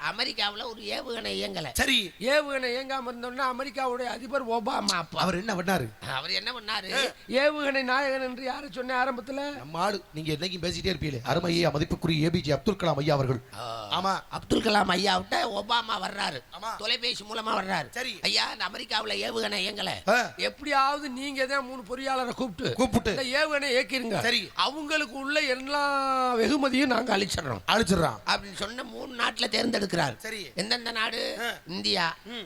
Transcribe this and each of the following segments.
அமெரிக்காவுல ஒரு ஏவுகணை இயங்கல. சரி. ஏவுகணை இயங்காம இருந்தோம்னா அமெரிக்காவுடைய அதிபர் ஒபாமா அப்பா அவர் என்ன பண்ணாரு? அவர் என்ன பண்ணாரு? ஏவுகணை நாயகன் என்று யாரு சொன்ன ஆரம்பத்துல? நம்ம ஆளு. நீங்க என்னைக்கும் பேசிட்டே இருப்பீங்களே, அருமையா மதிப்புக்குரிய ஏபிஜே அப்துல் கலாம் ஐயா அவர்கள். ஆமா, அப்துல் கலாம் ஐயா விட்ட ஒபாமா வர்றாரு, ஆமா. தொலைபேசி மூலமா வர்றாரு. சரி. ஐயா, இந்த அமெரிக்காவுல ஏவுகணை இயங்கல, எப்படியாவது நீங்க தான் 3 பொறியாளரை கூப்பிட்டு இந்த ஏவுகணை இயக்கிருங்க. சரி. அவங்களுக்கு உள்ள எல்லா வெகுமதியும் நாங்க அழிச்சிடறோம் அப்படின்னு சொன்ன 3 நாட்டுல தேர்ந்தெடுக்கிறார். சரி. எந்தெந்த நாடு? India,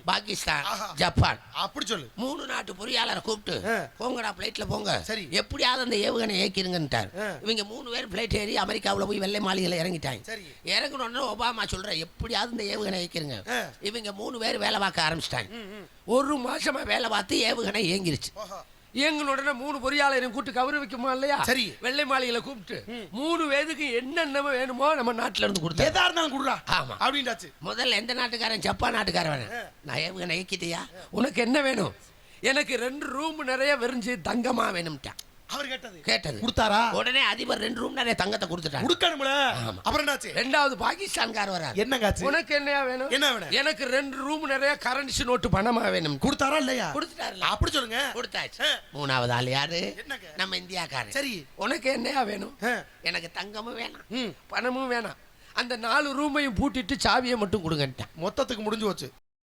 Pakistan, Japan. அப்படி சொல்லு. 3 நாட்டு பொறியாளரை கூப்பிட்டு போங்கடா பிளைட்ல போங்க. சரி. எப்படியாவது அந்த ஏவுகணை இயக்கிருங்கன்ட்டார். இவங்க 3 பேர் பிளைட் ஏறி அமெரிக்காவுல போய் வெள்ளை மாளிகையில இறங்கிட்டாங்க. இறங்கணும்னு ஒபாமா சொல்ற எப்படியாவது இந்த ஏவுகணை இயக்கிருங்க. இவங்க 3 பேர் வேலை பார்க்க ஆரம்பிச்சிட்டாங்க. 1 மாசமா வேலை பார்த்து ஏவுகணை இயங்கிருச்சு. எங்களுடனே 3 பொறியாளரையும் கூட்டு கௌரவிக்குமா இல்லையா? சரி. வெள்ளை மாளிகையில கூப்பிட்டு 3 பேருக்கு என்னென்ன வேணுமோ நம்ம நாட்டுல இருந்து கொடுத்தா எதா இருந்தாலும் குடுறா. ஆமா அப்படின்டாச்சு. முதல்ல எந்த நாட்டுக்காரன்? ஜப்பான் நாட்டுக்காரன் வேணும். நான் ஏவுகணை இயக்கிட்டியா, உனக்கு என்ன வேணும்? எனக்கு 2 ரூம் நிறைய வெறிஞ்சு தங்கமா வேணும்ட்டான். அவர் கேட்டது கொடுத்தாரா? உடனே அதிபர் 2 ரூம் நிறைய தங்கத்தை கொடுத்துட்டாங்க. கொடுக்கணும்ல. அப்புறம் என்னாச்சு? ரெண்டாவது பாகிஸ்தான்கார வராரு. என்னங்காச்சு? உனக்கு என்னையா வேணும்? என்ன வேணும்? எனக்கு 2 ரூம் நிறைய கரன்சி நோட்டு பணமா வேணும். கொடுத்தாரா இல்லையா? கொடுத்துட்டாரு. அப்படி சொல்லுங்க. கொடுத்தாச்சு. 3வது ஆள் யாரு? என்னங்க? நம்ம இந்தியாக்காரன். சரி. உனக்கு என்னையா வேணும்? எனக்கு தங்கமும் வேணாம், பணமும் வேணாம், அந்த 4 ரூமையும் பூட்டிட்டு சாவியை மட்டும் கொடுங்கட்டான். மொத்தத்துக்கு முடிஞ்சு போச்சு.